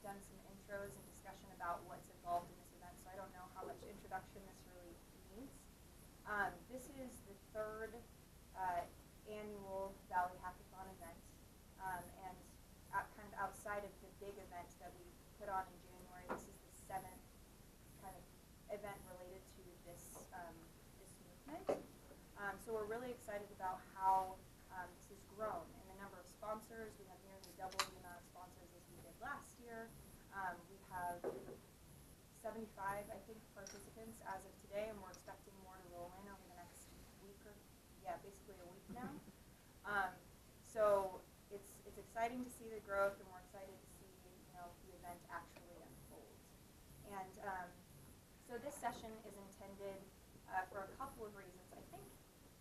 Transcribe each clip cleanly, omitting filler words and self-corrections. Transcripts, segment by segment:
done some intros and discussion about what's involved in this event, so I don't know how much introduction this really needs. This is the third annual Valley Hackathon event, and kind of outside of the big event that we put on in January, this is the seventh kind of event related to this this movement. So we're really excited about how this has grown in the number of sponsors. We have nearly double the amount of sponsors as we did last year. We have 75, I think, participants as of today, and we're expecting more to roll in over the next week or, basically a week now. So it's exciting to see the growth, and we're excited to see the event actually unfold. And so this session is intended for a couple of reasons. I think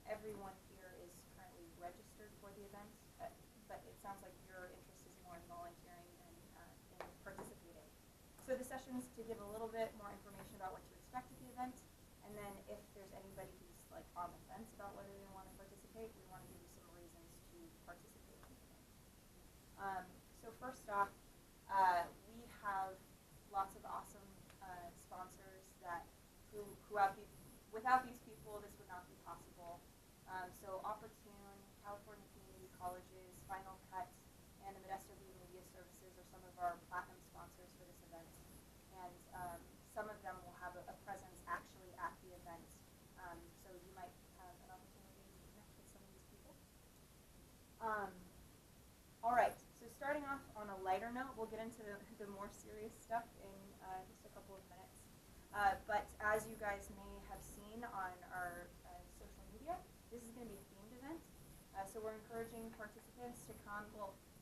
everyone here is currently registered for the event, but it sounds like your interest is more in volunteering than in participating. So the session's to give a little bit more information about what to expect at the event, and then if there's anybody who's like on the fence about whether they want to participate, we want to give you some reasons to participate in the event. So first off, we have lots of awesome sponsors that without these people, this would not be possible. So Opportune, California Community Colleges, Final Cut, and the Modesto View Media Services are some of our platinum sponsors for this event. And some of them will have a presence actually at the event. So you might have an opportunity to connect with some of these people. All right, so starting off on a lighter note, we'll get into the more serious stuff in just a couple of minutes. But as you guys may have seen on our social media, this is going to be a themed event. So we're encouraging participants to come,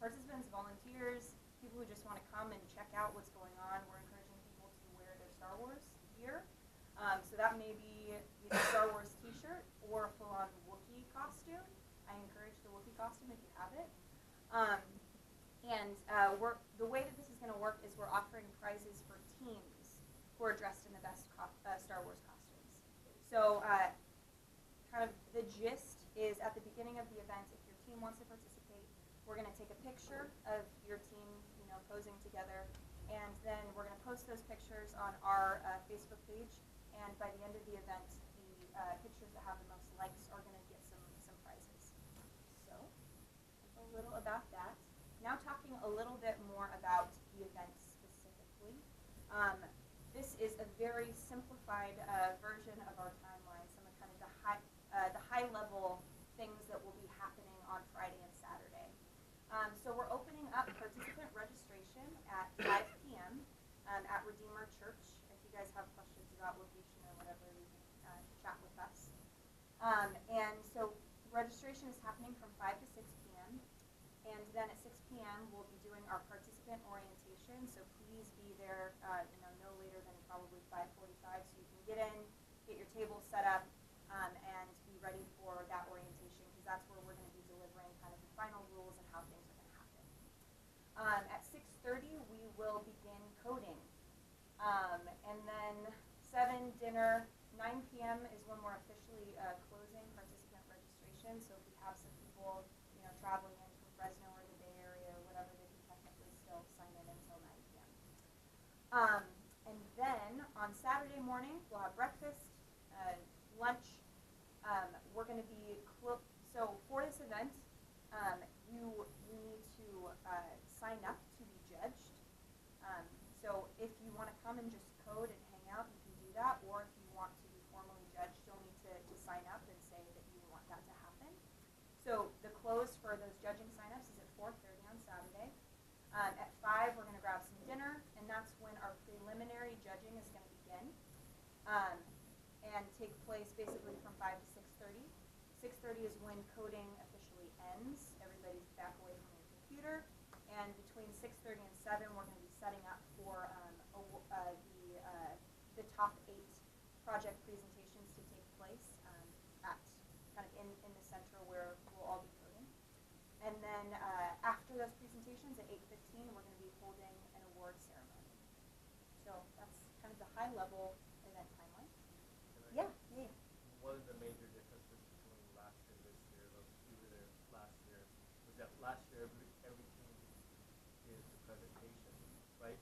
participants, volunteers, people who just want to come and check out what's going on. We're encouraging people to wear their Star Wars gear. So that may be either a Star Wars t-shirt or a full-on Wookiee costume. I encourage the Wookiee costume if you have it. The way that this is going to work is we're offering prizes for teams who are dressed in the best Star Wars costumes. So kind of the gist is at the beginning of the event, if your team wants to participate, we're going to take a picture of your team, posing together, and then we're going to post those pictures on our Facebook page. And by the end of the event, the pictures that have the most likes are going to get some prizes. So a little about that. Now talking a little bit more about the event specifically. This is a very simplified version of our timeline. Some of kind of the high level things that will be happening on Friday and Saturday. So we're opening up participant registration at 5 p.m. At Redeemer Church. If you guys have questions about location or whatever, you can chat with us. And so registration is happening from 5 to 6 p.m. And then at 6 p.m. we'll be doing our participant orientation. So please be there, no later than probably 5:45, so you can get in, get your table set up, and be ready for that orientation, because that's where we're going to be delivering kind of the final rules and how things are going to happen. At 6:30 we will begin coding, and then 7 dinner. 9 p.m. is when we're officially closing participant registration. So if we have some people, traveling in from Fresno or the Bay Area or whatever, they can technically still sign in until 9 p.m. And then on Saturday morning, we'll have breakfast, lunch. We're going to be so for this event, you need to sign up to be judged. So if you want to come and just code and hang out, you can do that. Or if you want to be formally judged, you'll need to sign up and say that you want that to happen. So the close for those judging signups is at 4:30 on Saturday. At 5, we're going to grab some dinner, and that's when our preliminary judging is going to begin and take place basically from 5 to 6:30. 6:30 is when coding officially ends. Everybody's back away from your computer. And between 6:30 and 7, we're going to be setting up for the top 8 project presentations to take place at kind of in the center where we'll all be coding. And then after those presentations at 8:15, we're going to be holding an award ceremony. So that's kind of the high level event timeline. Yeah. One of the major differences between last year and this year, we were there last year, was that last year every team did the presentation, right?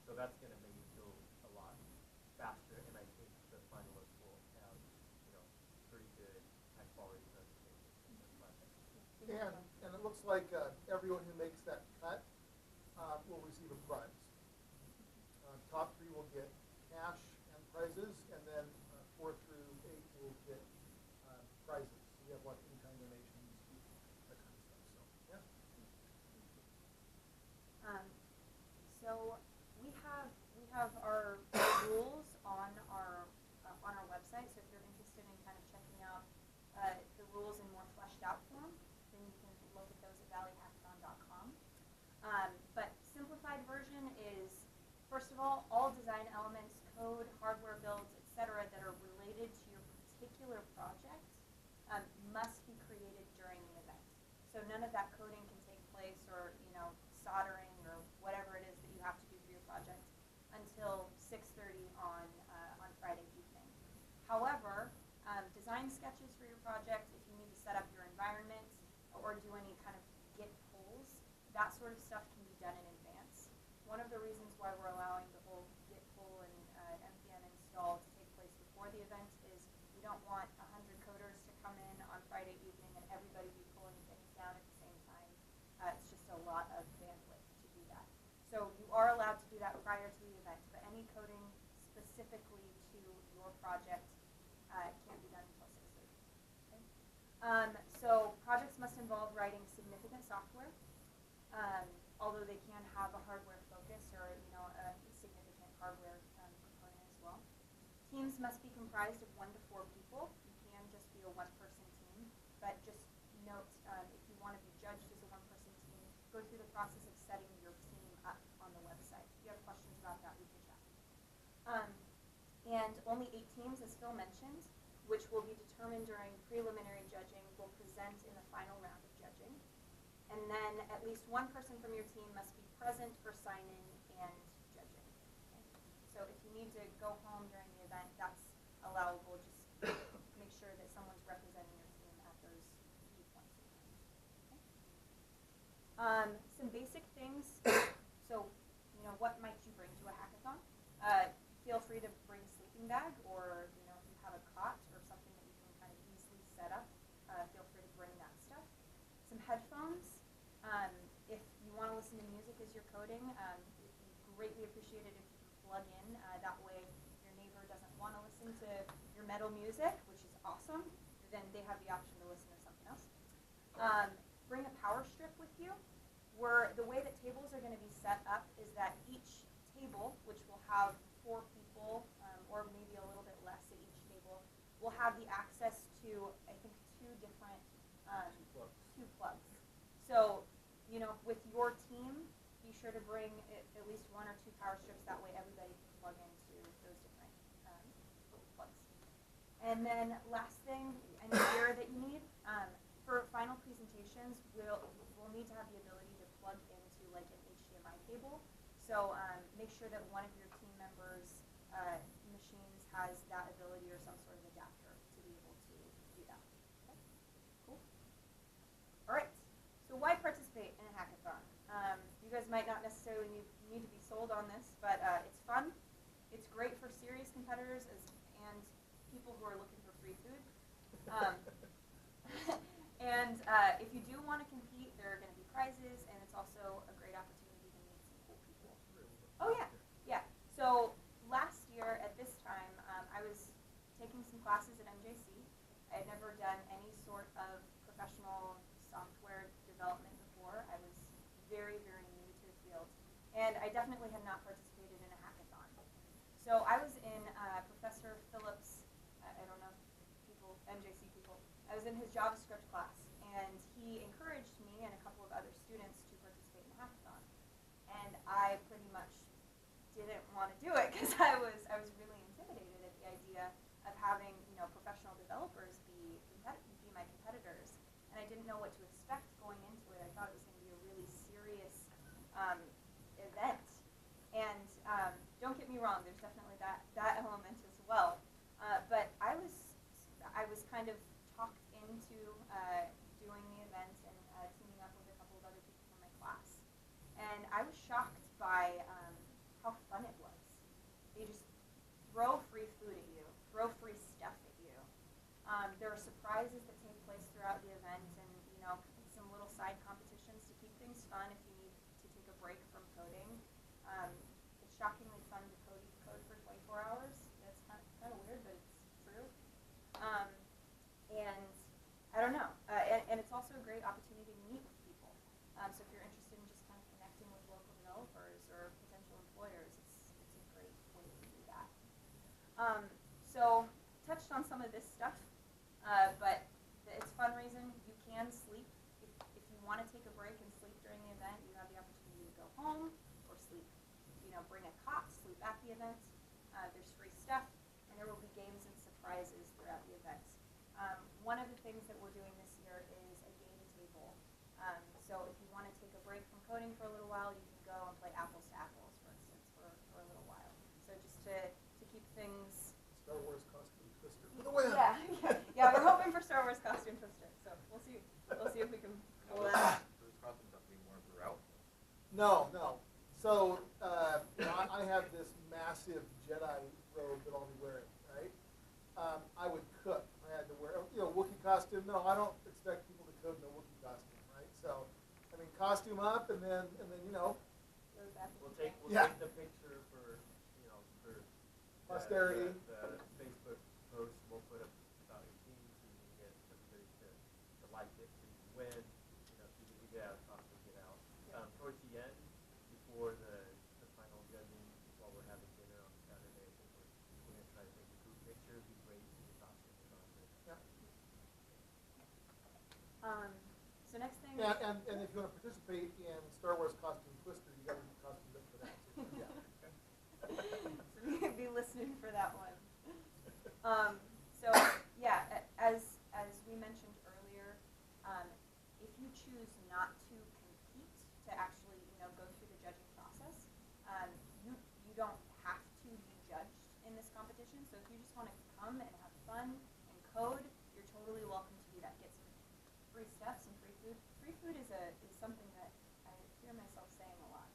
So that's going to make it go a lot faster, and I think the finalists will have, pretty good, high-quality presentations in their project. And it looks like everyone who makes that cut will receive a prize. Top 3 will get cash and prizes, and then 4 through 8 will get prizes. We have in-kind donations, that kind of stuff. So yeah. So we have our rules on our website. So if you're interested in kind of checking out the rules in more fleshed out form, then you can look at those at valleyhackathon.com. But simplified version is, first of all design elements, code, hardware builds, etc., that are related to your particular project must be created during the event. So none of that coding can take place, or soldering or whatever it is that you have to do for your project, until 6:30 on Friday evening. However, design sketches for your project, if you need to set up your environment or do any kind of Git pulls, that sort of stuff can be done in advance. One of the reasons why we're allowing the whole Git pull and npm install to take place before the event is we don't want 100 coders to come in on Friday evening and everybody be pulling things down at the same time. It's just a lot of bandwidth to do that. So you are allowed to do that prior to the event, but any coding specifically to your project can't be done until 6:30. Okay? So projects must involve writing significant software, although they can have a hardware focus or a significant hardware component as well. Teams must be comprised of 1 to 4 people. You can just be a 1-person team, but just note if you want to be judged as a 1-person team, go through the process of setting your team up on the website. If you have questions about that, we can chat. And only 8 teams, as Phil mentioned, which will be determined during preliminary judging, will present in the final round of judging. And then at least 1 person from your team must be present for sign-in and judging. Okay? So if you need to go home during the event, that's allowable. Just make sure that someone's representing your team at those key points in time. Okay? Some basic things. So, what might you bring to a hackathon? Feel free to bring a sleeping bag, or if you have a cot or something that you can kind of easily set up, feel free to bring that stuff. Some headphones. If you want to listen to music as you're coding, it'd be greatly appreciated if you can plug in. That way your neighbor doesn't want to listen to your metal music, which is awesome. Then they have the option to listen to something else. Bring a power strip with you. The way that tables are going to be set up is that each table, which will have 4 people, or maybe a little bit less at each table, will have the access to, I think, 2 different 2 plugs. So, with your team, be sure to bring at least 1 or 2 power strips. That way everybody can plug into those different plugs. And then last thing, any gear that you need. For final presentations, we'll need to have the ability to plug into like an HDMI cable. So make sure that one of your team members' machines has that ability or some sort of adapter to be able to do that. Okay? Cool. All right. So why participate in a hackathon? You guys might not necessarily need to be sold on this, but it's fun. It's great for serious competitors and people who are looking for free food. And if you do want to compete, there are going to be prizes, and it's also a great opportunity to meet some cool people. Oh yeah, yeah. So last year at this time, I was taking some classes at MJC. I had never done any sort of professional software development before. I was very, very new to the field, and I definitely had not participated in a hackathon. So I was in Professor Phillips', I don't know, MJC people, I was in his JavaScript class, and he encouraged me and a couple of other students to participate in a hackathon. And I pretty much didn't want to do it because I was really intimidated at the idea of having professional developers be my competitors, and I didn't know what to expect going into it. I thought it was going to be a really serious event, and don't get me wrong, there's definitely that element as well. But I was kind of talked into doing the event and teaming up with a couple of other people from my class. And I was shocked by how fun they just throw free food at you, throw free stuff at you. There are surprises that take place throughout the event, and some little side competitions to keep things fun if you need to take a break from coding. It's shockingly fun to code for 24 hours. That's kind of weird, but it's true. And I don't know. And it's also a great opportunity to meet with people. So if you're interested in just kind of connecting with local developers or potential employers, it's a great way to do that. So touched on some of this stuff, but it's fundraising. You can sleep. If you want to take a break and sleep during the event, you have the opportunity to go home or sleep. Bring a cot, sleep at the event. There's free stuff, and there will be games and surprises throughout the event. One of the things that we're doing this year is a game table. So if you want to take a break from coding for a little while, you can go and play apples to apples, for instance, for a little while. So just to keep things. Star Wars costume twister for the win. Yeah, we're hoping for Star Wars costume twister. So we'll see if we can pull that off. Those costumes have to be worn throughout. No. So I have this massive Jedi robe that I'll be wearing, right? I would cook. I had to wear Wookiee costume. No, I don't expect people to code in a Wookiee costume, right? So, I mean, costume up, and then We'll take the picture for posterity. The Facebook post. We'll put up about your team so you can get everybody to like it so you can win. So you can get out, possibly get out. Towards the end, before the final judging, while we're having dinner on Saturday, I think we're going to try to take a group picture. It'd be great to get costumes on it. Yeah. So next thing. Yeah, and if you want to participate in Star Wars costume twister, you got to be costumed up for that too. Yeah. So be listening for that one. So yeah, as we mentioned earlier, if you choose not to compete, to actually go through the judging process, you don't have to be judged in this competition. So if you just want to come and have fun and code, you're totally welcome to do that. Get some free stuff, some free food. Free food is something that I hear myself saying a lot.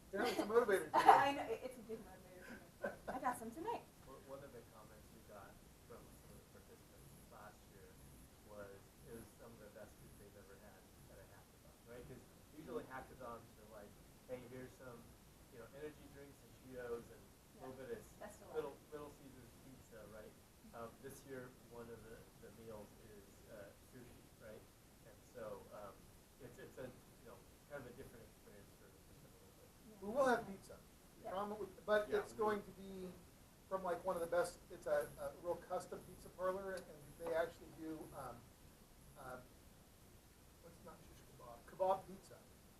Yeah, it's a motivator. I know, it's a big motivator for me. I got some tonight. One of the comments we got from some of the participants last year was it was some of the best food they've ever had at a hackathon, right? Because usually hackathons are like, hey, here's some energy drinks and Cheetos and a little bit of Little Caesars pizza, right? This year, one of the meals is sushi, right? And so it's a kind of a different experience for some of the. We will have pizza, but it's going to be from like one of the best. It's a real custom pizza parlor, and they actually do what's not shish kebab pizza.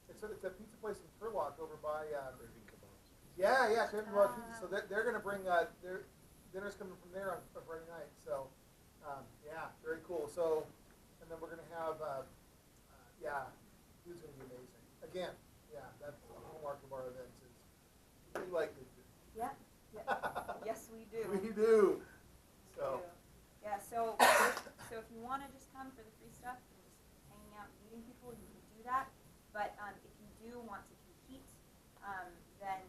It's a pizza place in Turlock over by. Craving kebabs. Yeah, Craving Kebab pizza. So they're going to bring their dinner's coming from there on Friday night. So very cool. So and then we're going to have food's going to be amazing. Again, that's the hallmark of our events is we like good food. Yeah. Yes, we do. We do. So. So if you want to just come for the free stuff and just hanging out and meeting people, you can do that. But if you do want to compete, then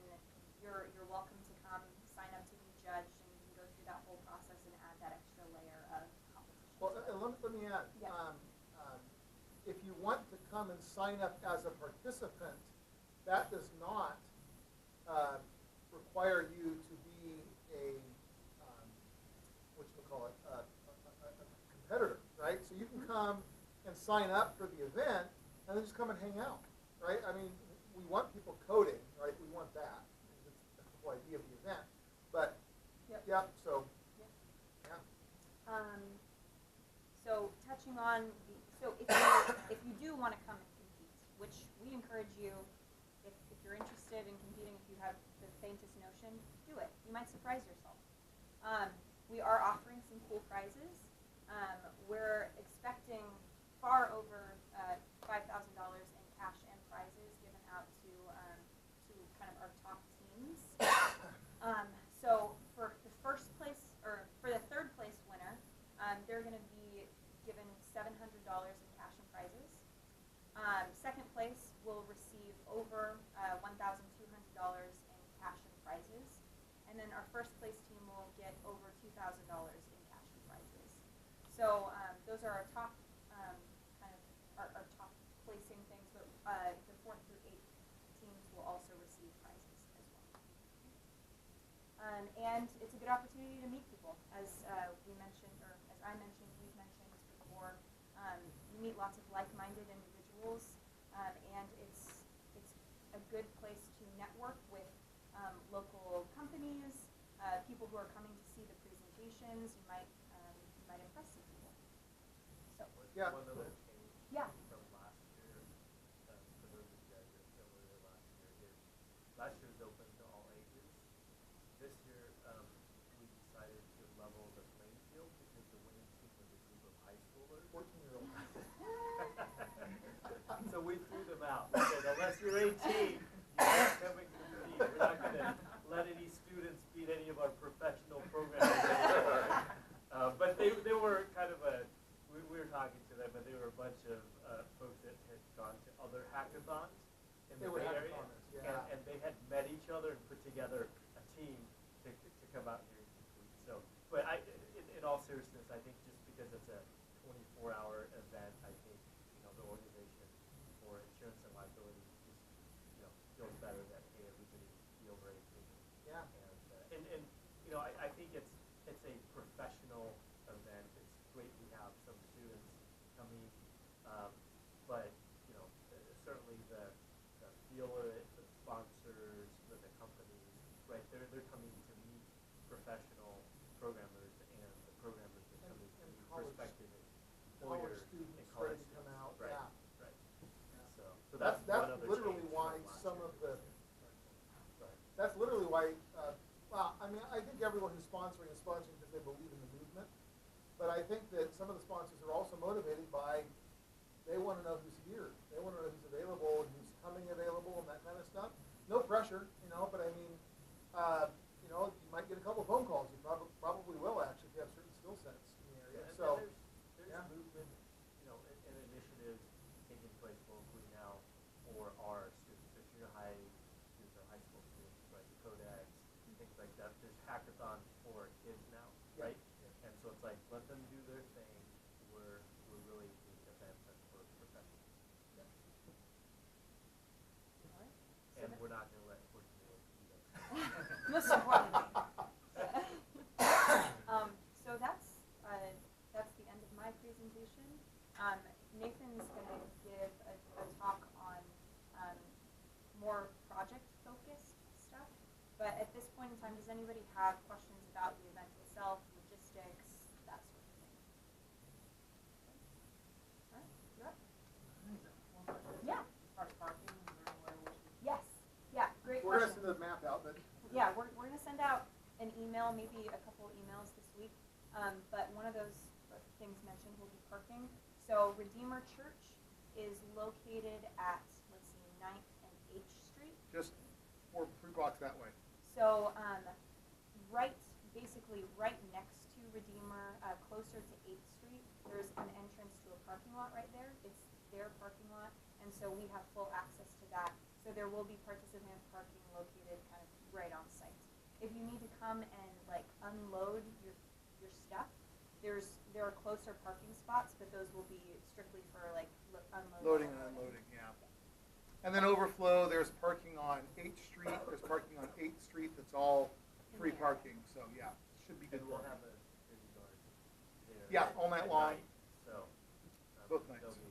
you're welcome to come, sign up to be judged, and you can go through that whole process and add that extra layer of competition. Well, let me add. Yeah. If you want to come and sign up as a participant, that does not require you to be a competitor, right? So you can come and sign up for the event, and then just come and hang out, right? I mean, we want people coding, right? We want that. That's the whole idea of the event. But so. So touching on if you do want to come and compete, which we encourage you, if you're interested in competing, if you have the faintest notion, do it. You might surprise yourself. We are offering some cool prizes. We're expecting far over $5,000 in cash and prizes given out to kind of our top teams. So for the first place, or for the third place winner, they're going to be given $700 in cash and prizes. Second place will receive over $1,200 in cash and prizes. and then our first place team will get over $2,000 in cash and prizes. So those are our top kind of our top placing things, but the 4th through 8th teams will also receive prizes as well. And it's a good opportunity to meet people, as we mentioned, or as I mentioned, we've mentioned before. You meet lots of like-minded individuals, and it's a good place to network with local companies, people who are coming to see the presentations. You might impress some people. So Yeah. One other change Yeah. from last year, for those of you guys that still were there last year, is last year was open to all ages. This year, we decided to level the playing field because the winning team was a group of high schoolers. 14-year-old. So we threw them out. We said, unless you're 18, you can't come and compete. We're not going to let any students beat any of our professional programmers anymore. But they were kind of we were talking to them, and they were a bunch of folks that had gone to other hackathons in the Bay Area. Yeah. And they had met each other and put together a team to come out here and compete. So, but in all seriousness, I think just because it's a 24-hour event, I think the organization for insurance and liability just feels better that hey, everybody be over 18. Yeah. And I think it's a professional event. It's great we have some students coming, but certainly the feel of it, the sponsors, the companies, right? They're coming to meet professional programmers, and the programmers are coming to meet prospective employers students and college ready to come students. out. Right. Yeah. Right. Yeah. So that's one other literally change why from last some year. of the. Sorry. That's literally why. Well, I mean, I think everyone who's sponsoring is sponsoring because they believe in the movement. But I think that some of the sponsors are also motivated by they want to know who's here. They want to know who's available and who's coming available and that kind of stuff. No pressure, but I mean, you might get a couple phone calls. You probably will actually if you have certain skill sets in the area. And So there's movement, and initiatives taking place locally now for our students, the junior high students or high school students, right? The codex, things like that. There's hackathons for kids now, right? Yeah. And so it's like let them do their thing. We're really the event that's for professionals. Yeah. all right. And we're not going to let 14-year-olds do that. Most importantly. So that's the end of my presentation. Nathan's going to give a talk on more project-focused stuff. But at this point in time, does anybody have questions about the event itself, logistics, that sort of thing? All right, you're up. Yeah. Yes. Yeah, great We're going to question. send the map out, but Yeah, we're going to send out an email, maybe a couple emails this week. But one of those things mentioned will be parking. So Redeemer Church is located at, let's see, 9th and H Street. just 3 blocks that way. So basically right next to Redeemer, closer to 8th Street, there's an entrance to a parking lot right there. It's their parking lot, and so we have full access to that. So there will be participant parking located kind of right on site. If you need to come and unload your stuff, there are closer parking spots, but those will be strictly for unloading. Loading and unloading, yeah. And then overflow, there's parking on 8th Street, there's parking on 8th Street that's all free parking, so yeah, should be good And we'll parking. have a security guard there. Yeah, all night at long. So Both nights. they'll be